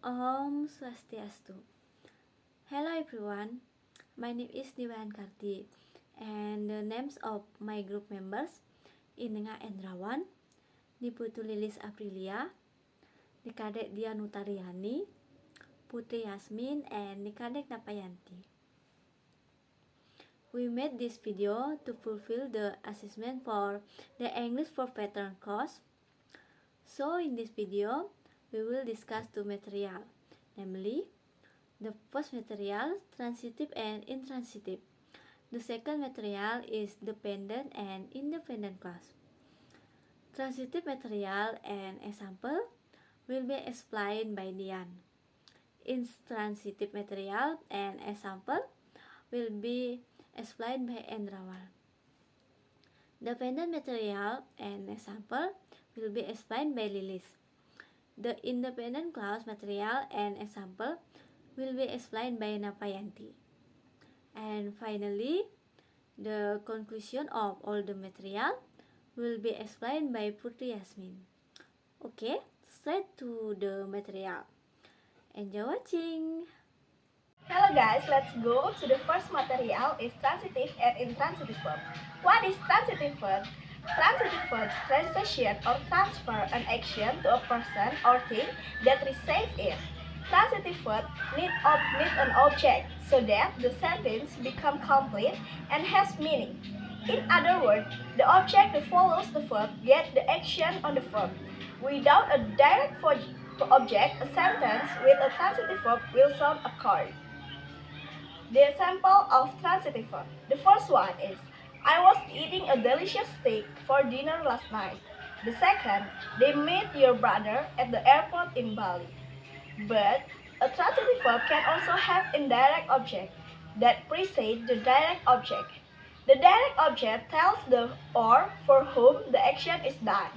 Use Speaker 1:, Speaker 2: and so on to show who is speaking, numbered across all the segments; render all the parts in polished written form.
Speaker 1: Om Swastiastu. Hello everyone, my name is Wayan Karti and the names of my group members is Nengah Endrawan, Putu Lilis Aprillia, Kadek Dian Utariyani, Puti Jasmin, and Kadek Napa Yanti. We made this video to fulfill the assessment for the English for Veteran course. So in this video, we will discuss two material, namely the first material, transitive and intransitive. The second material is dependent and independent clause. Transitive material and example will be explained by Dian. Intransitive material and example will be explained by Endrawan. Dependent material and example will be explained by Lilis. The independent clause material and example will be explained by Napa Yanti. And finally, the conclusion of all the material will be explained by Puti Jasmin. Okay, straight to the material. Enjoy watching!
Speaker 2: Hello guys, let's go to the first material is transitive and intransitive verb. What is transitive verb? Transitive verbs transition or transfer an action to a person or thing that receives it. Transitive verbs need an object so that the sentence becomes complete and has meaning. In other words, the object that follows the verb gets the action on the verb. Without a direct object, a sentence with a transitive verb will sound awkward. The example of transitive verb. The first one is, I was eating a delicious steak for dinner last night. The second, they met your brother at the airport in Bali. But a transitive verb can also have indirect object that precedes the direct object. The direct object tells the or for whom the action is done,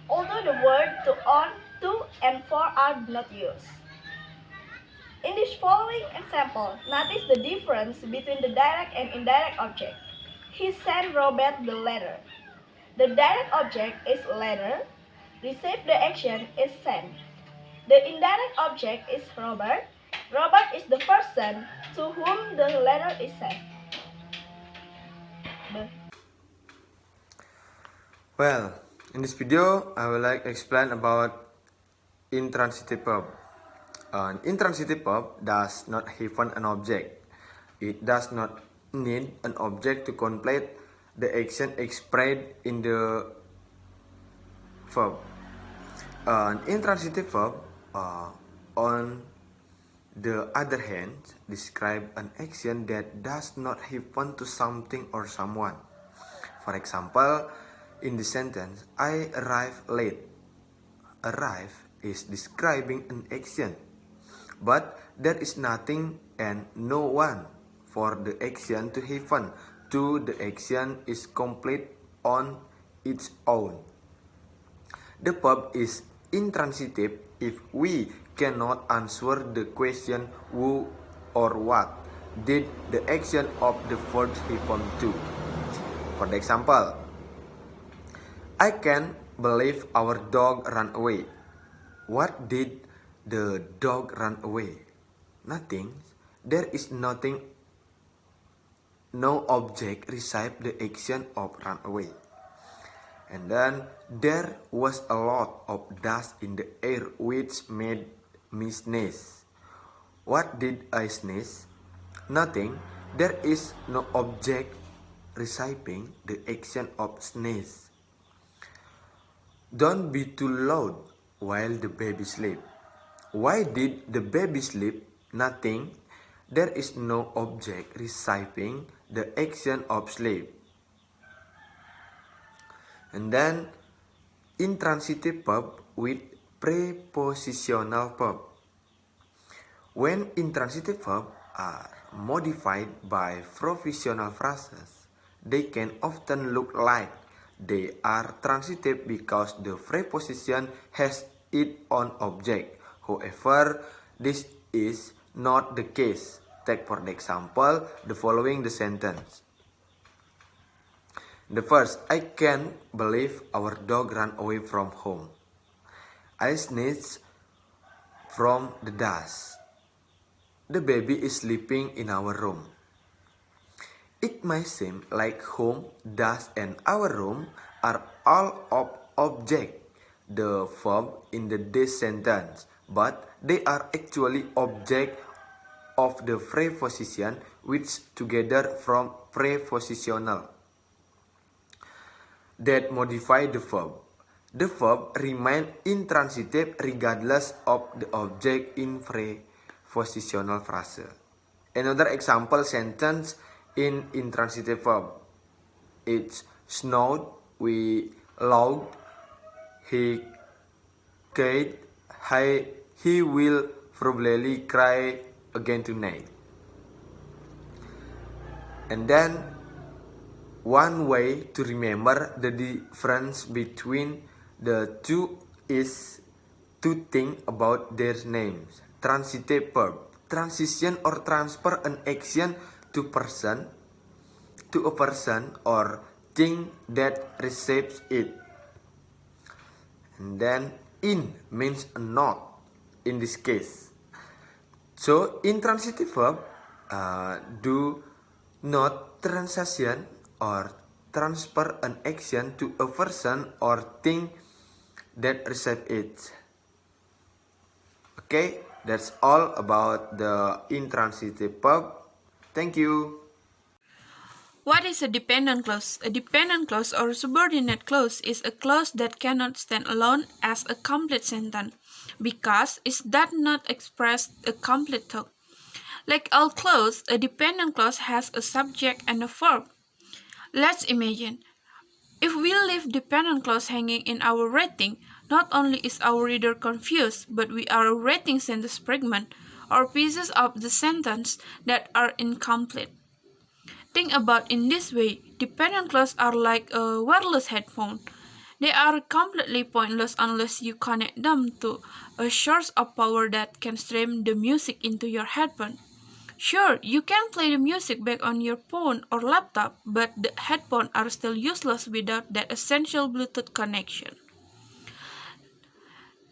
Speaker 2: although the word to, on, to, and for are not used. In this following example, notice the difference between the direct and indirect object. He sent Robert the letter. The direct object is letter. Receive the action is sent. The indirect object is Robert. Robert is the person to whom the letter is sent.
Speaker 3: Well, in this video, I would like to explain about intransitive verb. An intransitive verb does not have an object. It does not need an object to complete the action expressed in the verb. An intransitive verb, on the other hand, describe an action that does not happen to something or someone. For example, in the sentence, I arrived late. Arrive is describing an action, but there is nothing and no one for the action to happen to the action is complete on its own. The verb is intransitive if we cannot answer the question who or what did the action of the verb happen to. For the example, I can't believe our dog ran away. What did the dog run away? Nothing. There is nothing. No object received the action of run away. And then there was a lot of dust in the air which made me sneeze. What did I sneeze? Nothing. There is no object receiving the action of sneeze. Don't be too loud while the baby sleeps. Why did the baby sleep? Nothing. There is no object receiving the action of sleep. And then intransitive verb with prepositional verb. When intransitive verbs are modified by propositional phrases, they can often look like they are transitive because the preposition has its own object. However, this is not the case. Take for example the following the sentence. The first, I can't believe our dog ran away from home. I sneezed from the dust. The baby is sleeping in our room. It may seem like home, dust, and our room are all object, the verb in this sentence, but they are actually object of the preposition which together from prepositional that modify the verb. The verb remain intransitive regardless of the object in prepositional phrase. Another example sentence in intransitive verb. It snowed, we loud, he cried, he will probably cry again tonight. And then one way to remember the difference between the two is to think about their names. Transitive verb, transition or transfer an action to a person or thing that receives it. And then in means not in this case. So intransitive verb do not transition or transfer an action to a person or thing that receive it. Okay, that's all about the intransitive verb. Thank you.
Speaker 4: What is a dependent clause? A dependent clause or subordinate clause is a clause that cannot stand alone as a complete sentence because it does not express a complete thought. Like all clauses, a dependent clause has a subject and a verb. Let's imagine, if we leave dependent clause hanging in our writing, not only is our reader confused, but we are writing sentence fragment or pieces of the sentence that are incomplete. Think about in this way, dependent clauses are like a wireless headphone. They are completely pointless unless you connect them to a source of power that can stream the music into your headphone. Sure, you can play the music back on your phone or laptop, but the headphones are still useless without that essential Bluetooth connection.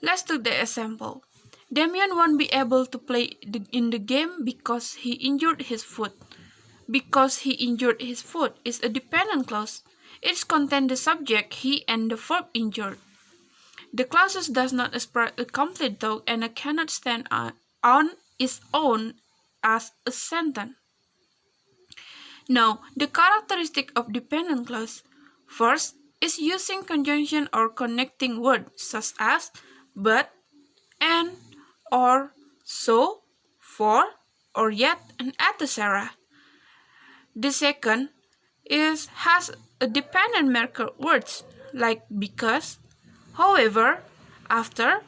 Speaker 4: Let's take the example. Damien won't be able to play in the game because he injured his foot. Because he injured his foot is a dependent clause. It contains the subject he and the verb injured. The clause does not express a complete thought and cannot stand on its own as a sentence. Now, the characteristic of dependent clause. First is using conjunction or connecting words such as but, and, or, so, for, or yet, and etc. The second has a dependent marker words like because, however, after,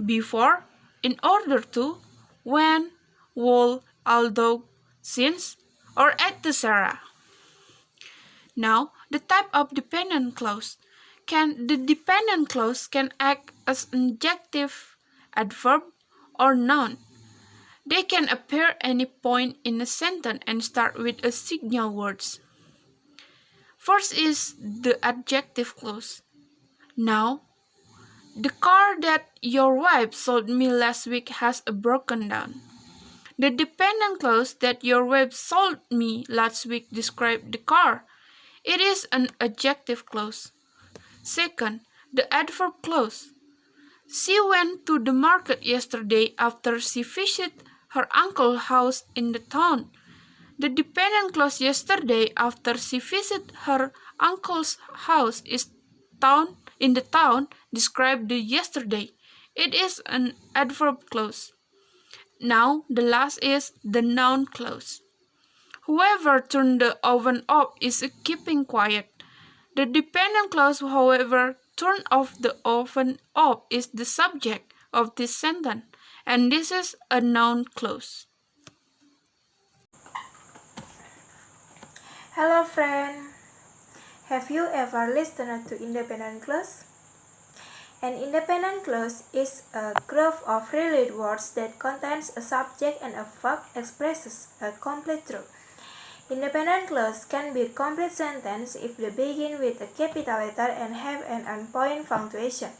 Speaker 4: before, in order to, when, while, although, since, or etc. Now, the type of dependent clause. The dependent clause can act as an adjective, adverb, or noun. They can appear any point in a sentence and start with a signal words. First is the adjective clause. Now, the car that your wife sold me last week has broken down. The dependent clause that your wife sold me last week describes the car. It is an adjective clause. Second, the adverb clause. She went to the market yesterday after she visited her uncle's house in the town. The dependent clause yesterday after she visited her uncle's house in the town described the yesterday. It is an adverb clause. Now the last is the noun clause. Whoever turned the oven off is keeping quiet. The dependent clause, however, turn off the oven off is the subject of this sentence, and this is a noun clause.
Speaker 5: Hello friend, have you ever listened to independent clause? An independent clause is a group of related words that contains a subject and a verb expresses a complete truth. Independent clause can be a complete sentence if they begin with a capital letter and have an endpoint punctuation,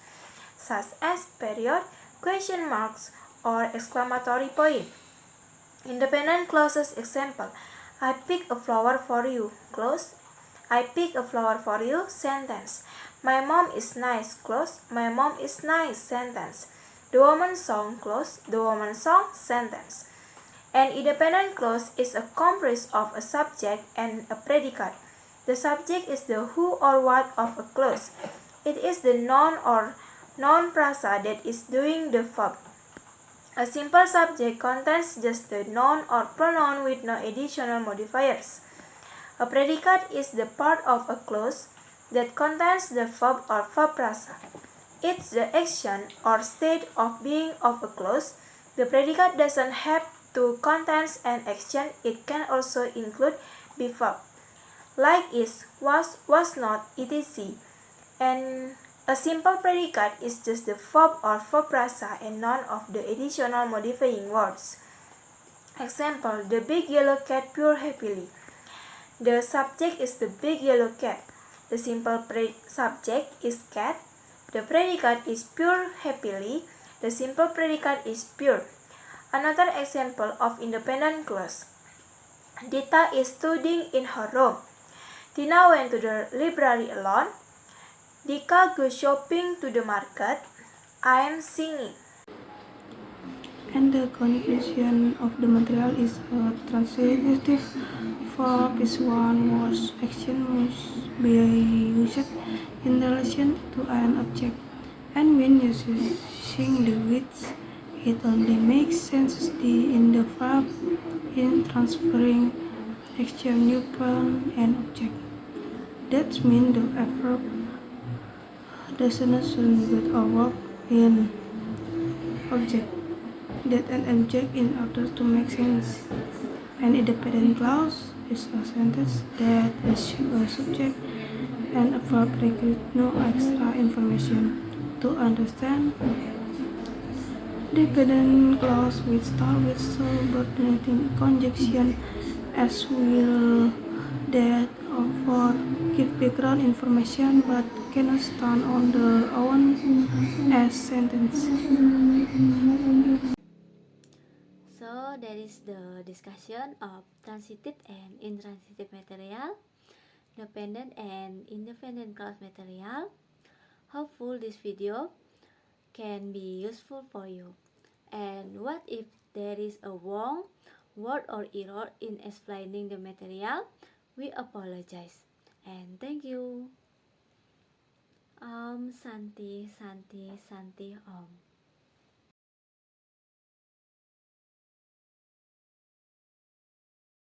Speaker 5: such as period, question marks, or exclamatory point. Independent clauses example. I pick a flower for you. Close. I pick a flower for you. Sentence. My mom is nice. Close. My mom is nice. Sentence. The woman song. Close. The woman song. Sentence. An independent clause is a comprised of a subject and a predicate. The subject is the who or what of a clause. It is the noun or noun prasa that is doing the verb. A simple subject contains just the noun or pronoun with no additional modifiers. A predicate is the part of a clause that contains the verb or verb prasa. It's the action or state of being of a clause. The predicate doesn't have to contain an action, it can also include be verb, like is, was not, etc. And a simple predicate is just the verb or verb prasa and none of the additional modifying words. Example, the big yellow cat purred happily. The subject is the big yellow cat. The simple subject is cat. The predicate is purred happily. The simple predicate is pure. Another example of independent clause. Dita is studying in her room. Tina went to the library alone. Dika goes shopping to the market. I am singing.
Speaker 6: And the conclusion of the material is a transitive verb is one word action must be used in relation to an object, and when using the with, it only makes sense in the verb in transferring action upon an object. That means the verb doesn't with a verb in object that an object in order to make sense. An independent clause is a sentence that has a subject and a verb requires no extra information. To understand dependent clause, we start with subordinating conjunction as will that offer give background information but cannot stand on their own as sentence.
Speaker 1: So that is the discussion of transitive and intransitive material, dependent and independent clause material. Hopefully this video can be useful for you. And what if there is a wrong word or error in explaining the material? We apologize. And thank you. Santi, Santi, Santi, Om.